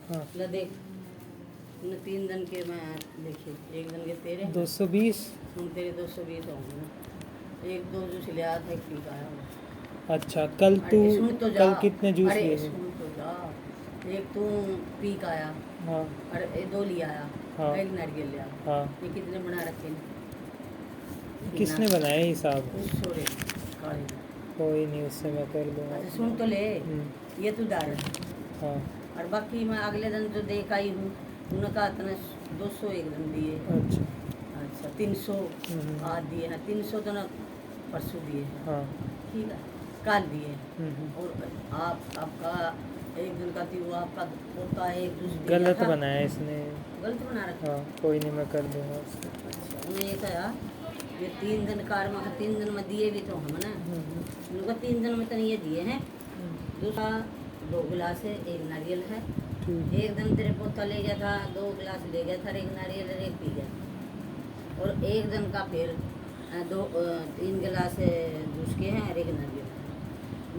हाँ ले देख, न 3 दिन के मैं देखिए, 1 दिन के तेरे 220। सुन, तेरे 220 होंगे ना। 1-2 जूस लिया था, एक पी का आया वो। अच्छा कल तू अरे सुन तो जा, कल कितने जूस अरे लिए थे? सुन तो जा, एक तू पी का आया, हाँ अरे 2 लिया आया, हाँ एक नारियल लिया। हाँ। ये कितने बना रखे हैं? किसने बनाया ये हिसाब? कुछ छोड़े काले में। कोई नहीं, उससे मैं कर दूँगा। अच्छा सुन तो ले, ये तू डाल। हाँ और बाकी मैं अगले दिन जो देख आई हूँ, उन्होंने कहा इतने 200 एक दिन दिए। अच्छा। अच्छा 300 आज दिए हैं, 300 तो ना परसों दिए हैं। हाँ ठीक है, कल दिए हैं। और आपका एक दिन का थी वो, आपका पोता एक जूस पी गया गलत था। बनाया इसने। गलत बना रखा। हाँ कोई नहीं, मैं कर दूँगा उससे। अच्छा उन्हें ये कहा ये 3 दिन कार में 3 दिन में दिए भी तो हम ना, उनका 3 दिन में तो ये दिए हैं। दूसरा 2 गिलास है, एक नारियल है। एक दिन तेरे पोता ले गया था, 2 गिलास ले गया था, एक नारियल और एक पी गया। और एक दिन का फिर 3 गिलास जूस के हैं और एक नारियल है।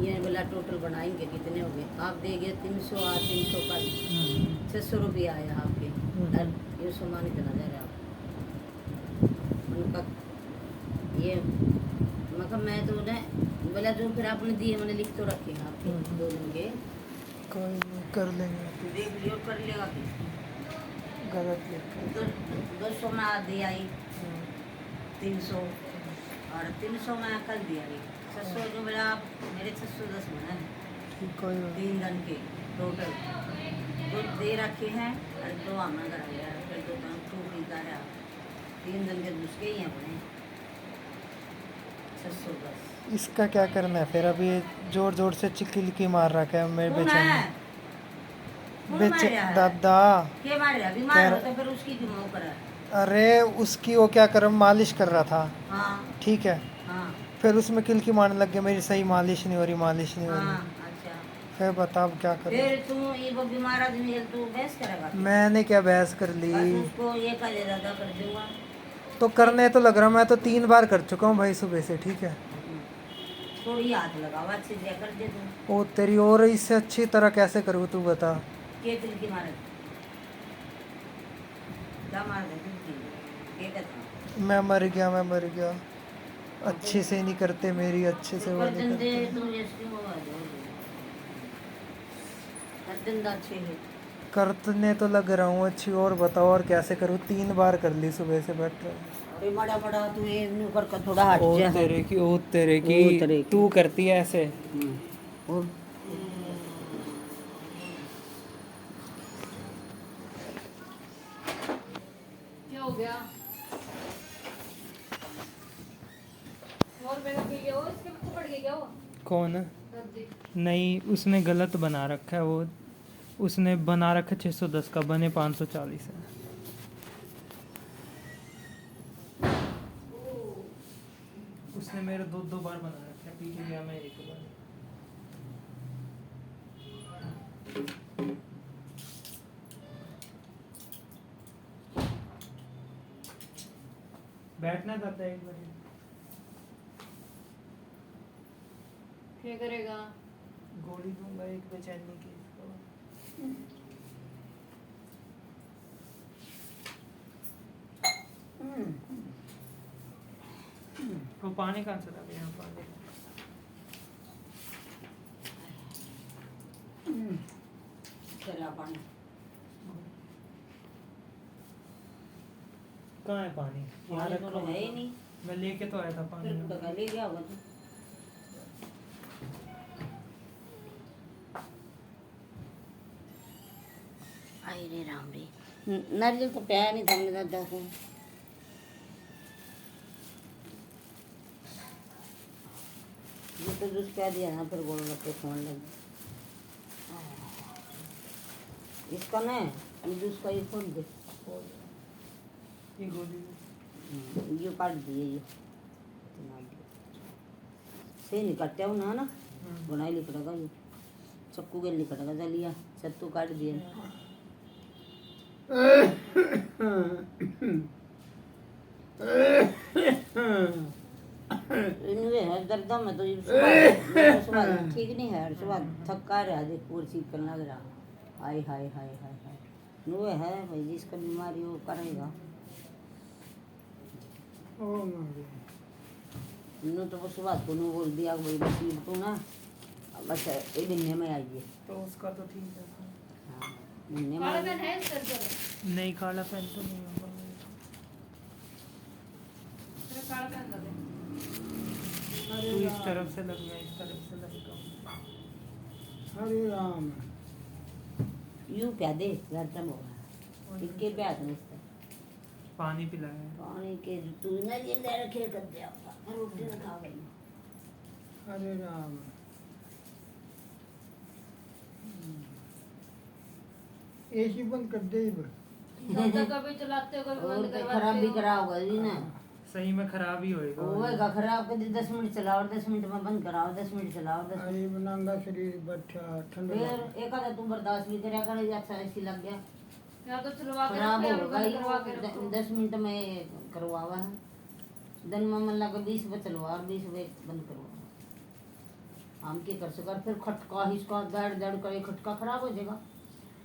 ये बोला टोटल बनाएंगे कितने हो गए, आप देंगे 300 आज 300 कल, 600 रुपया आया आपके। और ये सामान इतना जा रहा है उनका। ये मतलब मैं तो उन्हें बोला जो फिर आपने दिए मैंने लिख तो रखे हैं आपके 2 दिन के। कोई नहीं, कर लेंगे। देख लियो, कर लेगा फिर। गलत लिखा। 200 में आज दे आई, 300 और 300 में कल दिया आई, 600 जो मेरा मेरे 610 में है। कोई बात 3 दिन के टोटल 2 दे रखे हैं और 2 हमने कराया, फिर 2 काम टूट ही कर रहा। 3 दिन के दूसरे ही अपने 610। इसका क्या करना है फिर? अभी जोर जोर से चिक्की लिक्की मार रखा है मेरे बेचैन बेचे दादा। के मार रहा बीमार हो तो फिर उसकी क्यों वो करा? अरे उसकी वो क्या कर, मालिश कर रहा था। हाँ ठीक है, हाँ फिर उसमें किलकी मारने लग गया, मेरी सही मालिश नहीं हो रही, मालिश नहीं हो हाँ। रही। अच्छा फिर बता अब क्या करूं? फिर तू ये वो बीमार आदमी है, तू बहस करेगा? मैंने क्या बहस कर ली? बस उसको ये कर ज्यादा कर दूंगा तो करने तो लग रहा, मैं तो 3 बार कर चुका हूँ भाई सुबह से। ठीक है, थोड़ी हाथ लगावा, अच्छी तरह कर दे तू। ओ तेरी, और इससे अच्छी तरह कैसे करूँ तू बता? के तिल की मारे क्या मार दे तिल की, के कहता मैं मर गया, मैं मर गया। अच्छे से नहीं करते मेरी, अच्छे से वो कर नहीं दिन दे करते। तू जैसे वो आ जाओ कर दिन दा अच्छे है। करने तो लग रहा हूँ अच्छी, और बताओ और कैसे करूँ? 3 बार कर ली सुबह से बैठ रहा। अरे बड़ा बड़ा तू ये न्यू कर थोड़ा हट ओ जा। तेरे की, ओ तेरे ओ तेरे की, की। तू करती है ऐसे? और क्या हो गया? और मेरा पी गया वो, इसके मुंह पड़ गया क्या वो? कौन? सब्जी। नहीं, उसने गलत बना रखा है वो। उसने बना रखा 610 का, बने 540 है। उसने मेरे 2 बार बना रखा है, पी के गया मैं 1 बार। बैठना चाहता है एक बार? क्या करेगा? गोली दूंगा एक बेचैनी की इसको। वो पानी कहाँ से लगे यहाँ? पानी चला पानी कहाँ है? पानी यहाँ पानी तो रखा है ही नहीं, मैं लेके तो आया था पानी। फिर तो ले गया होगा तू। आई रे राम रे, नारियल तो प्याया नहीं था हमने दादा को। ये तो जूस क्या दिया ना, फिर गोल गप्पे खाने लगे। इसका ना जूस का ये खोल दे, ये गोली ये काट दिए ये सही नहीं काटे हो ना बनाई लिख रहा ये चक्कू के लिख रहा लिया सत्तू काट दिए। इनवे है दर्द में तो सुबह ठीक नहीं है, सुबह थका रहा देख पूरी चीज करना लग रहा हाय हाय हाय हाय हाय वो है भाई जिसका बीमारी वो करेगा। ओ मारे इन्हों तो बस बात को नु बोल दिया भाई बस ये तो ना बस एक दिन में आइए। तो उसका तो ठीक है। हाँ महीने में काला आइए। पेन है इस तरह नहीं काला पेन तो नहीं होगा। तेरा काला पेन लगे तू इस तरफ से लग, मैं इस तरफ से लगता हूँ। हरे राम। यूं क्या दे घर तक होगा इनके पे आते हैं पानी पिलाया है। पानी के तू ना ये ले रखे कर दिया रोटी ना खा गई। हरे राम। एसी बंद कर दे इब। ज्यादा कभी चलाते हो कभी और बंद तो करवाते खराब भी हो। करा होगा जी ना सही में खराब ही होएगा। होएगा खराब कर 10 मिनट चलाओ 10 मिनट में बंद कराओ 10 मिनट चलाओ 10 अरे बनांगा शरीर बैठा ठंड फिर एक आधा तुम बर्दाश्त भी करा कर अच्छा ऐसी लग गया या तो चलवा के खराब रखो या होगा बंद करवा के रखो। ही 10 मिनट में करवावा है दिन में मन लगा 20 बजे चलवा और 20 बजे बंद करवा। हम क्या कर सका फिर खटका हिसका दड़ दड़ करे खटका खराब हो जाएगा।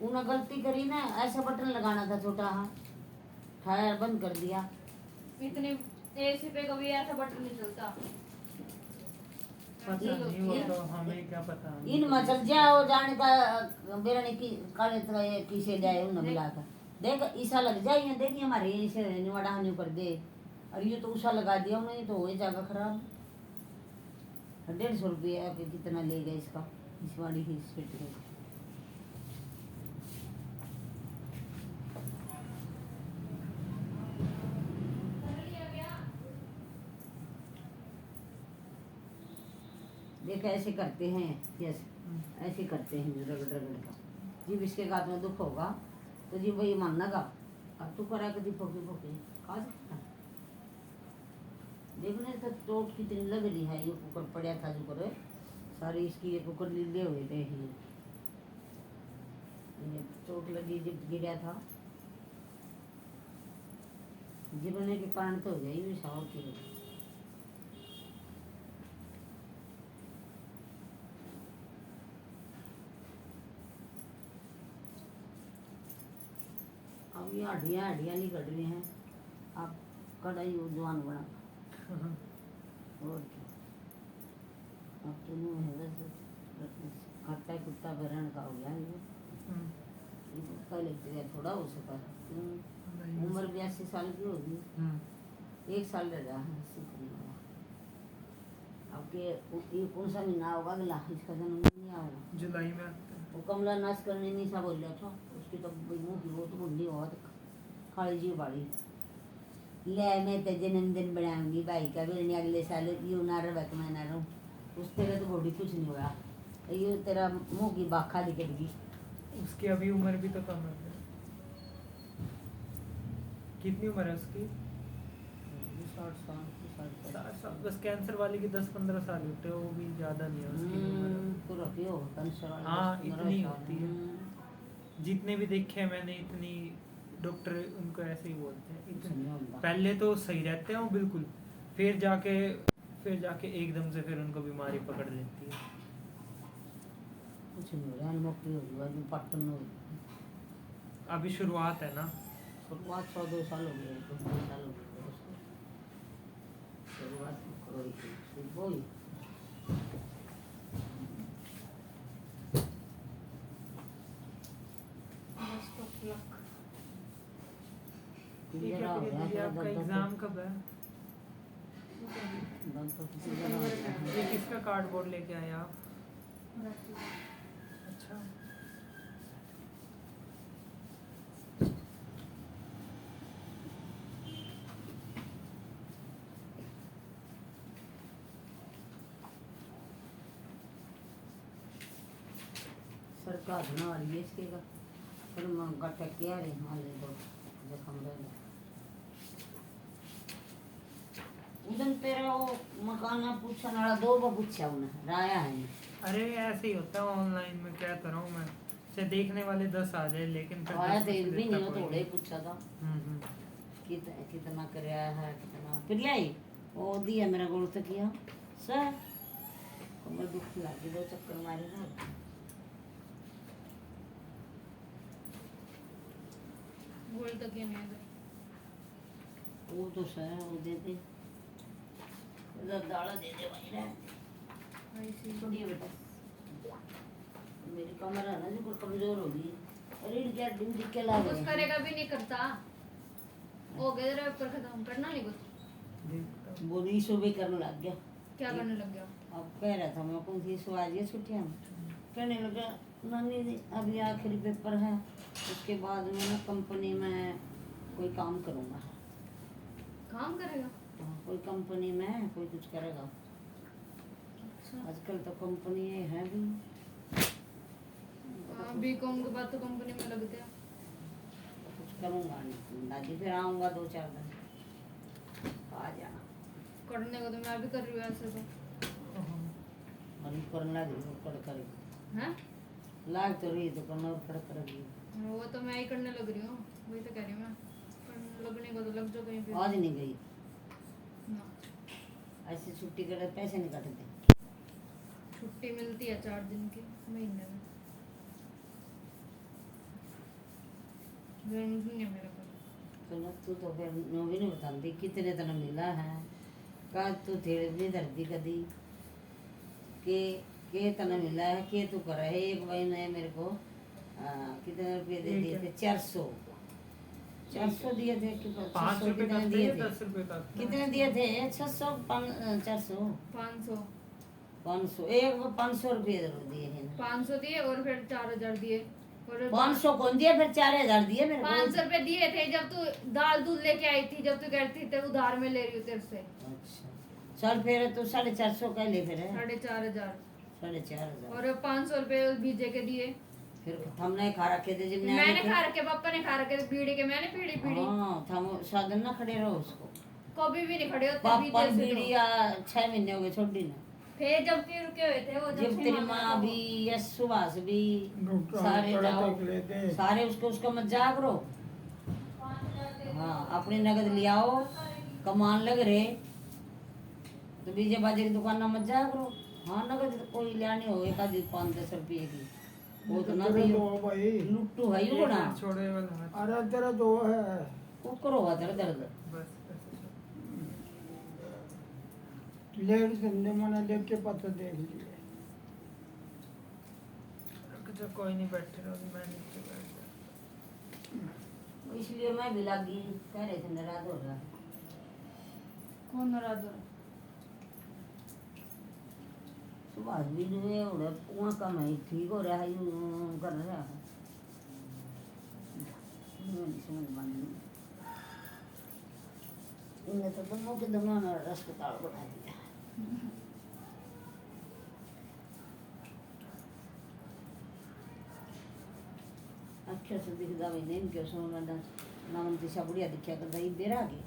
उन्हें गलती करी ना ऐसा बटन लगाना था छोटा हाँ टायर बंद कर दिया। इतनी एसी पे कभी ऐसा बटन नहीं चलता। पता नहीं वो तो हमें क्या पता। इन मचल जाओ जाने का मेरा ने की काले तो ये किसे जाए उन बुला कर देख ईसा लग जाए देखिए हमारे इसे निवाड़ा नहीं कर दे और ये तो उषा लगा दिया उन्होंने तो हो जाएगा खराब। 150 रुपया के कितना ले गए इसका इस वाली ही स्पीड में। देख ऐसे करते हैं यस ऐसे करते हैं रगड़ रगड़ का जी इसके हाथ में दुख होगा तो जी वही मानना अब तू करा कभी फोके फोके खा सकता देखने तो चोट कितनी लग रही है। ये कुकर पड़ा था जो करे सारी इसकी ये कुकर लीले हुए थे ये चोट लगी जब गिरा था गिरने के कारण तो हो गई भी साव की। अब ये हड्डियाँ हड्डियाँ नहीं कट रही हैं आप कढ़ाई जवान बना और क्या अब तो नहीं है बस खट्टा कुत्ता भरण का हो गया ये पहले तो थोड़ा हो सका उम्र 82 साल की होगी 1 साल रह रहा है सीखने वाला। अब के ये कौन सा महीना होगा अगला इसका जन्म नहीं होगा जुलाई में आता है। वो कमला नाच करने नहीं सा बोल रहा था उसकी तो मुँह की वो तो बुढ़ी बहुत खाली जी बाड़ी ले मैं तो जन्मदिन बनाऊंगी भाई का भी अगले साल यू ना रह मैं ना रहूँ उस तेरा तो बॉडी कुछ नहीं हुआ ये तेरा मुँह की बाखा निकल गई। उसकी अभी उम्र भी तो कम है। कितनी उम्र है उसकी? 60 साल 60 साल। बस कैंसर वाले की 10-15 साल होते हैं वो भी ज्यादा नहीं है उसकी उम्र। तो रखी हो कैंसर वाला हाँ, 10-15 इतनी साल। होती है। जितने भी देखे हैं मैंने इतनी डॉक्टर उनको ऐसे ही बोलते हैं कुछ नहीं होता। पहले तो सही रहते हैं वो बिल्कुल फिर जाके एकदम से फिर उनको बीमारी पकड़ लेती है। कुछ नहीं हो रहा है नौकरी हो गई पट्टन हो गई अभी शुरुआत है ना। शुरुआत 100-2 साल हो गए 2 साल हो गए उसको शुरुआत करो ही वही ठीक है दीदी आपका एग्जाम कब है? ये किसका कार्डबोर्ड लेके आए आप? अच्छा सरकार ना वाली है इसके का फिर मैं गट्टा क्या रे मान ले दो जखम रहे उधर तेरा वो मकाना पूछने वाला 2 बार पूछा उन्हें राया है। अरे ऐसे ही होता है ऑनलाइन में क्या कर रहा हूँ मैं से देखने वाले 10 आ जाए लेकिन फिर आया 10 तो से भी देखना नहीं हो थोड़ा ही पड़ेगा। पूछा था हम्म। कितना कराया है कितना फिर लाई वो दिया मेरा गोल तक किया सर कमर दुख लगी 2 चक्कर मारे ना गोल तक ये नहीं है वो तो सर वो दे दे दाड़ा दे दे भाई रे ऐसी छोड़िए बेटा मेरी कमर है ना जो कुछ कमजोर होगी रीढ़ की हड्डी में दिक्कत ला कुछ करेगा भी नहीं करता हो गया तेरा पेपर खत्म करना नहीं कुछ वो नहीं सुबह करने लग गया क्या करने लग गया अब कह रहा था मैं कौन सी सो आज ये छुट्टियाँ में कहने लगा नानी जी अभी आखिरी पेपर है उसके बाद मैं ना कंपनी में कोई काम करूँगा काम करेगा कोई कंपनी में कोई कुछ करेगा अच्छा आजकल तो कंपनी है भी बीकॉम के बाद तो कंपनी में लगते हैं कुछ करूँगा नहीं दादी फिर आऊँगा 2-4 दिन आ जाना करने को तो मैं भी कर रही हूँ ऐसे तो और करने लग रही कर कर हैं लाग तो रही तो करना और कर कर रही वो तो मैं ही करने लग रही हूँ वही तो कह रही हूँ मैं करने लगने को तो लग जाओ कहीं पे आज नहीं गई ना ऐसे छुट्टी कर पैसे नहीं काटते छुट्टी मिलती है 4 दिन की महीने में रेंट नहीं है मेरे पास तो ना तू तो फिर नो भी नहीं बताती कितने तना मिला है का तू थेड़े भी धरती कदी के तना मिला है के तू कर है एक भाई ने मेरे को कितने रुपए दे दिए थे 400 दिए थे कि 5 रुपए का कितने दिए थे 10 रुपए का कितने दिए थे 600 400 500 500 एक वो 500 रुपये जरूर दिए हैं 500 दिए और फिर 4000 दिए और 500 कौन दिए फिर 4000 दिए मेरे को 500 रुपए दिए थे जब तू दाल दूध लेके आई थी जब तू कहती थी उधार में ले रही हूँ तेरे से अच्छा चल फिर तो 450 का ले फिर 4500 4,500 और 500 रुपए बीजे के दिए फिर हमने खा रखे थे जिमने मैंने खा रखे पापा ने खा रखे बीड़ी के मैंने पीड़ी पीड़ी हाँ थम साधन ना खड़े रहो उसको कभी भी नहीं खड़े होते पापा बीजे से बीड़ी तो। 6 महीने हो गए छोड़ी ना फिर जब के रुके हुए थे वो जब तेरी माँ भी या सुभाष भी सारे जाओ सारे उसको उसका मत जा करो हाँ अपनी नगद ले आओ कमान लग रहे तो बीजे बाजे की दुकान ना मत जा करो हाँ नगद कोई लेनी हो एक आधी 5-10 रुपये की वो तो ना तेरा दियो दो भाई लुट्टू है यू ना छोड़े वाला हाथ अरे तेरा दो है वो करो दर्द दर्द बस लेट संडे मैंने लेट के पता देख लिए जो कोई नहीं बैठे रहो मैं नीचे बैठ गया इसलिए मैं भी लगी कह रहे थे नाराज हो रहा कौन नाराज हो रहा सुभाष भी जो है वहाँ कम है ठीक हो रहा है यूं कर रहा है नहीं समझ में नहीं इन्हें तो दोनों के दोनों ने अस्पताल बना दिया अच्छा से दिखदा भी नहीं क्यों सोना नाम दिशा बुढ़िया दिखा कर दई बेरा के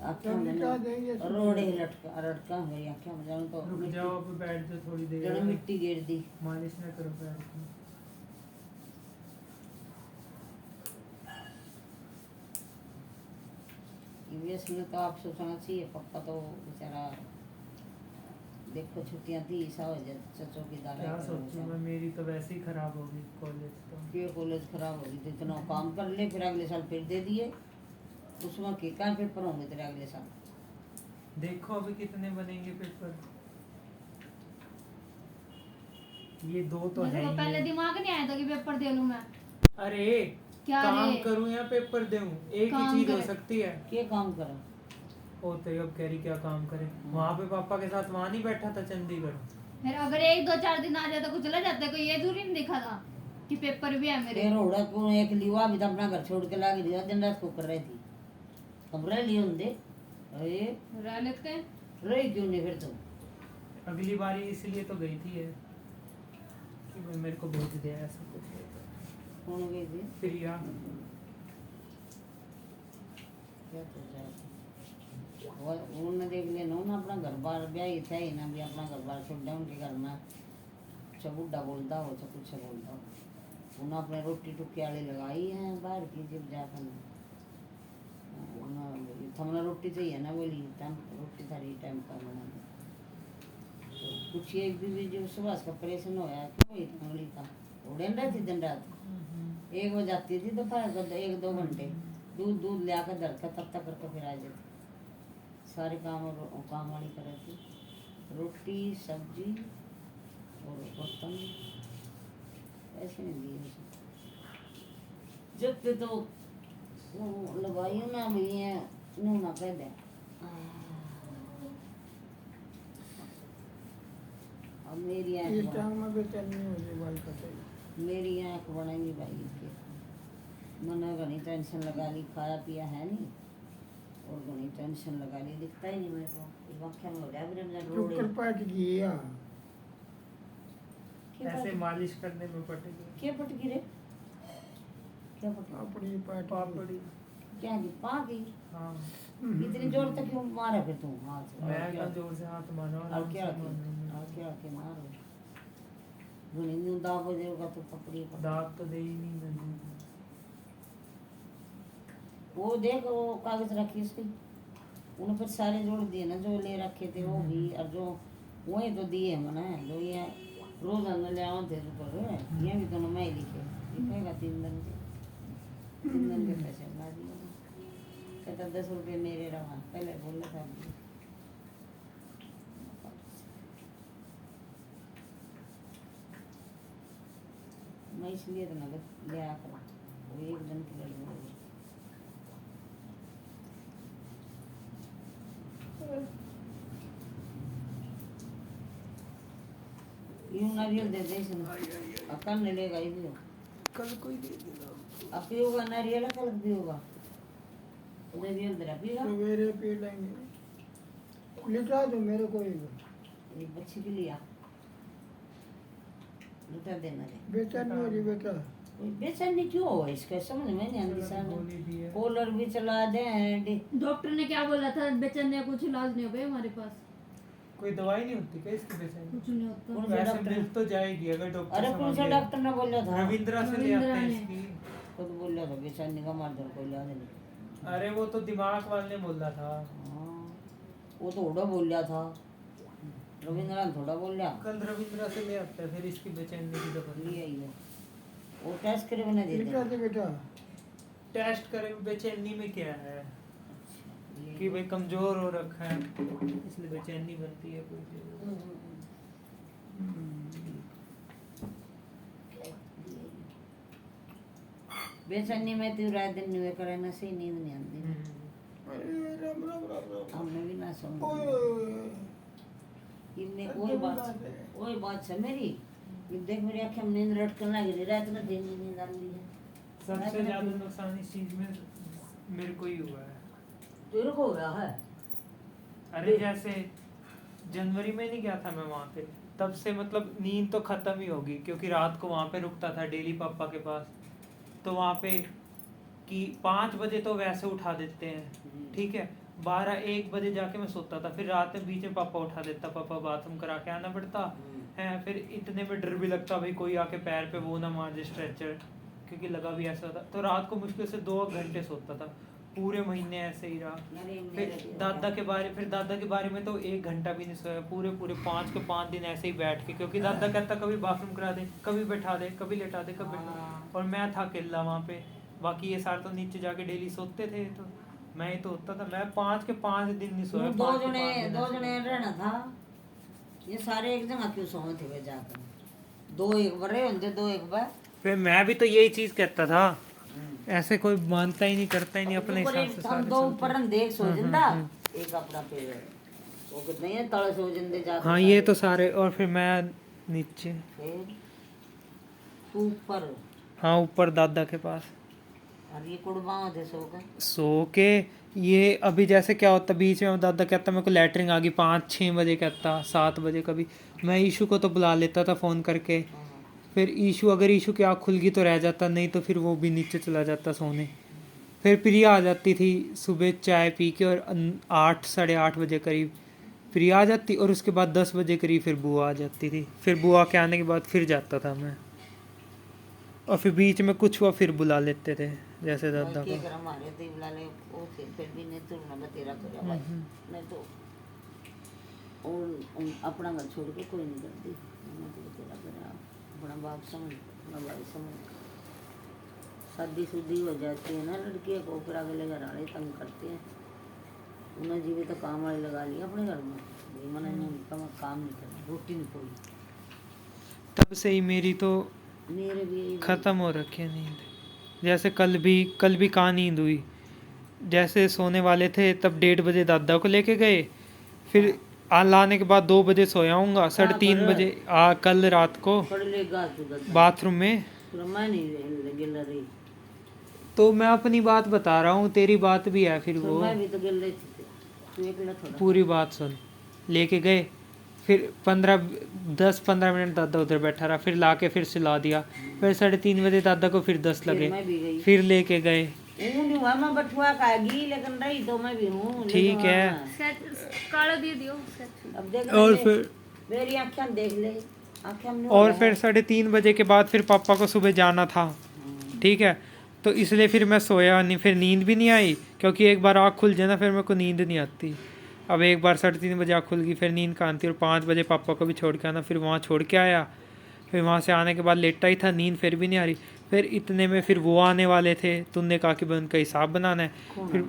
आँखें में क्या देंगे रोड़े लटका लटका मेरी आँखें में जाऊँ तो रुक जाओ अब बैठ जाओ थोड़ी जड़ देर मिट्टी गिर दी मालिश ना करो पैर की यूएस में तो आप सोचना चाहिए पप्पा तो बेचारा देखो छुट्टियां थी ऐसा हो जाए चचो की दादा क्या सोचूं मैं मेरी तो वैसे ही खराब होगी कॉलेज तो फिर कॉलेज खराब हो गई तो इतना काम कर ले फिर अगले साल फिर दे दिए उसमें के क्या पेपर होंगे तेरे अगले साल देखो अभी कितने बनेंगे पेपर ये 2 तो है मेरे को ही पहले है। दिमाग नहीं आया था कि पेपर दे लूं मैं अरे क्या काम रे? करूं या पेपर दूं एक ही काम चीज हो करे। सकती है के काम करा ओ तो अब कह रही क्या काम करे वहाँ पे पापा के साथ वहाँ नहीं बैठा था चंडीगढ़ फिर अगर 1-2-4 दिन आ जाता कुछ चला जाता कोई ये जरूरी नहीं दिखा था कि पेपर भी है मेरे फिर होड़ा को एक लिवा भी तो अपना घर छोड़ के लाके दिया दिन रात को कर रही थी कमरा लिए होंगे अरे रह लेते हैं रही क्यों नहीं फिर तुम अगली बारी इसलिए तो गई थी ये कि वो मेरे को भेज दिया ऐसा कुछ कौन गई थी प्रिया क्या तो जाए उन्होंने देख लेना ना अपना घर बार ब्याह था ही ना भी अपना घर बार छोड़ दिया उनके घर में चबुड्डा बोलता हो तो कुछ बोलता हो उन्हें अपने रोटी टुक्की आड़ी लगाई है बाहर की जब जाकर थमना रोटी चाहिए ना बोली टाइम रोटी थारी टाइम का बना तो कुछ एक भी जो सुबह का ऑपरेशन होया क्यों हुई उंगली का उड़न रही थी दिन रात 1 बजे जाती थी दोपहर को 1-2 घंटे दूध ले आकर धर कर तब तक करके फिर आ जाती। सारे काम वाली करे थी, रोटी सब्जी और बर्तन ऐसे नहीं दिए जब पे तो लगाई ना भैया नू ना कह दे। अब मेरी इस आँख टाइम में बेचैनी हो रही भाई कतई। मेरी आँख बनेगी भाई इसके मैंने घनी टेंशन लगा ली, खाया पिया है नहीं और घनी टेंशन लगा ली, दिखता ही नहीं मेरे को। ये वाक्य में हो रहा है मेरे चुप रोड़े कर पाट गया। ऐसे मालिश करने में पटेगी। क्या पटकी रे, क्या पटकी अपनी पाट पापड़ी। क्या की पा गई हाँ इतनी जोर तक क्यों मारा फिर तू हाथ से? मैं का जोर से हाथ मारो और क्या के मारो घनी न्यू दाब हो जाएगा तो पकड़ी दाब तो दे ही नहीं मैंने। वो देख वो कागज रखी उसकी उन्होंने फिर सारे जोड़ दिए ना जो ले रखे थे वो भी और जो वही तो दिए मैंने जो ये रोज अंदर ले आओ थे पर ये भी तो मैं ही लिखेगा 3 दिन के 3 दिन के पैसे ला दिए कहता 10 रुपये मेरे रहा पहले बोला था। मैं इसलिए तो नगद ले आकर वो 1 दिन की लड़की हो गई। यूं नारियल दे दे इसने अकल नहीं लेगा ये भी कल कोई दे देगा। अब पियोगा नारियल कल पियोगा नारियल दे पिएगा सवेरे पी लेंगे। लिटा दो मेरे को ये बच्ची के लिए लुटा देना रे। बेचैनी हो रही बेटा। बेचैनी क्यों हो इसका समझ में नहीं आती सर। गोली दी है। कॉलर भी चला दे डॉक्टर ने क्या बोला था? बेचैनी का कुछ इलाज नहीं हो गया हमारे पास, कोई दवाई नहीं होती क्या इसकी बेचैनी? कुछ नहीं होता। कौन सा वैसे डॉक्टर? मिल तो जाएगी अगर डॉक्टर अरे कौन सा समझ ले। डॉक्टर ने बोला था? रविंद्रा से ले आते हैं रविंद्रा इसकी। खुद बोला था बेचैनी का मार्जन कोई इलाज नहीं। अरे वो तो दिमाग वाले ने बोला था। हाँ, वो तो थोड़ा बोल रहा था रविंद्र थोड़ा बोल रहा कल रविंद्रा से ले आते हैं फिर इसकी बेचैनी की दवा। लिए ही है वो टेस्ट करे बना दे लिटा दे बेटा। टेस्ट करें बेचैनी में क्या है कि भाई कमजोर हो रखा है इसलिए बेचैनी बनती है कोई चीज़। बेचैनी में तू रात दिन निवे करे ना सही नींद नहीं आती। अरे राम राम राम राम। हमने भी ना सुन ओए इनने वही बात है मेरी ये देख मेरी आंखें में नींद लटकने लगी रात में दिन में नींद आ रही है। सबसे ज्यादा नुकसान इस चीज में मेरे को ही हुआ है। तेरे को हो रहा है? अरे जैसे जनवरी में नहीं गया था मैं वहाँ पे तब से मतलब नींद तो खत्म ही होगी क्योंकि रात को वहाँ पे रुकता था डेली पापा के पास। तो वहाँ पे कि 5 बजे तो वैसे उठा देते हैं ठीक है 12-1 बजे जाके मैं सोता था फिर रात में बीच में पापा उठा देता पापा बाथरूम करा के आना पड़ता है फिर इतने में डर भी लगता भाई कोई आके पैर पे वो ना मार दे स्ट्रेचर क्योंकि लगा भी ऐसा था तो रात को मुश्किल से 2 घंटे सोता था पूरे महीने ऐसे ही रहा। फिर दादा के बारे में तो 1 घंटा भी नहीं सोया पूरे 5 के 5 दिन ऐसे ही बैठ के क्योंकि दादा कहता कभी बाथरूम करा दे कभी बैठा दे कभी लेटा दे कभी और मैं था अकेला वहाँ पे बाकी ये सारे तो नीचे जाके डेली सोते थे तो मैं ही तो होता था मैं 5 के 5 दिन नहीं सोया। 2 जने रहना था ये सारे एक जगह क्यों सोए थे वे जाकर 2 एक बार रहे होंगे 2 एक बार। फिर मैं भी तो यही चीज कहता था ऐसे कोई मानता ही नहीं करता ही नहीं अपने हिसाब से हम 2 ऊपर देख सो जिंदा एक अपना पे वो कितने है तले सो जिंदे जाकर। हाँ ये तो सारे और फिर मैं नीचे फिर ऊपर हाँ ऊपर दादा के पास और ये कुड़बाओं थे सो के ये अभी जैसे क्या होता बीच में दादा कहता मेरे को लैटरिन आ गई 5-6 बजे कहता 7 बजे कभी मैं ईशू को तो बुला लेता था फ़ोन करके फिर अगर ईशू की आँख खुल गई तो रह जाता नहीं तो फिर वो भी नीचे चला जाता सोने। फिर प्रिया आ जाती थी सुबह चाय पी के और 8-8:30 बजे करीब प्रिया आ जाती और उसके बाद 10 बजे करीब फिर बुआ आ जाती थी फिर बुआ के आने के बाद फिर जाता था मैं और फिर बीच में कुछ हुआ फिर बुला लेते थे जैसे दादा को। फिर भी नहीं तो ना तेरा तो नहीं तो और अपना घर छोड़ के कोई नहीं करती तेरा अपना बाप समझ अपना भाई समझ शादी शुदी हो जाती है ना लड़कियों को, फिर अगले घर वाले तंग करते हैं। उन्हें जी भी तो काम वाले लगा लिया अपने घर में, ये मना नहीं उनका मैं काम नहीं करना, रोटी नहीं खोली। तब से ही मेरी तो मेरे भी यही खत्म हो रखी है नींद। जैसे कल भी कहाँ नींद हुई। जैसे सोने वाले थे तब 1:30 बजे दादा को लेके गए, फिर लाने के बाद 2 बजे सोया हूँगा, 3:30 बजे कल रात को पढ़ लेगा तू बाथरूम में। फिर मैं नहीं गिल रही, तो मैं अपनी बात बता रहा हूँ, तेरी बात भी है फिर फिर वो। मैं भी तो गिल रही थी, तू अकेला थोड़ा। पूरी बात सुन। लेके गए, फिर 10-15 मिनट दादा उधर बैठा रहा, फिर लाके फिर सुला दिया। फिर 3:30 बजे दादा को फिर 10 लगे, मैं भी गई, फिर लेके गए। नहीं हुआ मैं बटुआ खाएगी, लेकिन रही तो मैं भी हूँ। ठीक है। काढ़ा दे दियो sketch। अब देख और ले, फिर मेरी आँखें देख ले, आँखें में और फिर 3:30 बजे के बाद फिर पापा को सुबह जाना था, ठीक है। तो इसलिए फिर मैं सोया नहीं, फिर नींद भी नहीं आई, क्योंकि एक बार आँख खुल जाए ना फिर मेरे को नींद नहीं आती। अब एक बार 3:30 बजे आँख खुल गई, फिर नींद कहाँ आती। और 5 बजे पापा को भी छोड़ के आना, फिर वहाँ छोड़ के आया। फिर वहाँ से आने के बाद लेटा ही था, नींद फिर भी नहीं आ रही। फिर इतने में फिर वो आने वाले थे, तुमने कहा कि उनका हिसाब बनाना है। फिर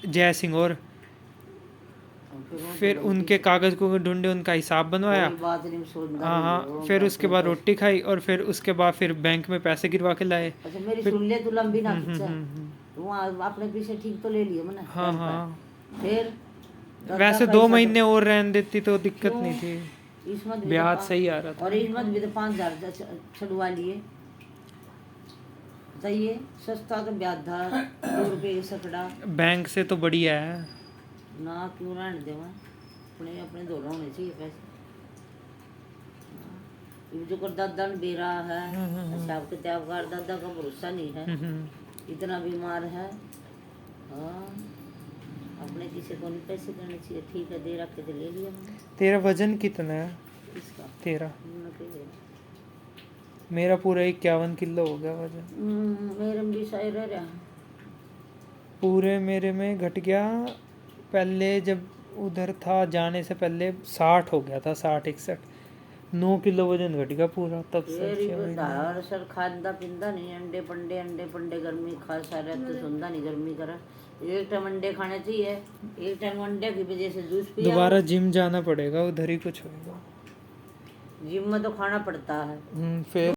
जय सिंह, और फिर उनके कागज़ को ढूंढे, उनका हिसाब बनवाया। कोई बात नहीं, सुनता हाँ हाँ। फिर उसके बाद रोटी खाई, और फिर उसके बाद फिर बैंक में पैसे गिरवा के लाए। अच्छा मेरी सुन ले, तू लंबी ना खींचा, वहाँ अपने पीछे ठीक तो ले लिए मैंने। हाँ हाँ। फिर वैसे 2 महीने और रहने देती तो दिक्कत नहीं थी, इसमत भी ब्याज तो सही आ रहा था। और इसमत भी तो 5,000 छुड़वा लिए। बताइए, सस्ता तो ब्याज था, 2 रुपये सकड़ा बैंक से तो बढ़िया है ना, क्यों रहने देवा, अपने अपने दोनों होने चाहिए पैसे। ये जो कर दादा ने दे रहा है, हिसाब किताब का दादा का भरोसा नहीं है, इतना बीमार है। हाँ, अपने किसी को नहीं पैसे देने चाहिए, ठीक है दे रखे तो ले लिया मैंने। तेरा वजन कितना है? इसका तेरा? उन्होंने कही है। मेरा पूरा 51 किलो हो गया वजन। मेरे में भी सही रह रहा है। पूरे मेरे में घट गया। पहले जब उधर था जाने से पहले 60 हो गया था, 60-61, 9 किलो वजन घट गया पूरा तब से। तेरी बता सर, खांदा पिंदा नहीं, अंडे पंडे गर्मी खा सारे तो सुनता नहीं, गर्मी करा। एक टाइम अंडे खाने चाहिए, एक टाइम अंडे की वजह से जूस पिया। दोबारा जिम जाना पड़ेगा, उधर ही कुछ होगा। जिम में तो खाना पड़ता है। फिर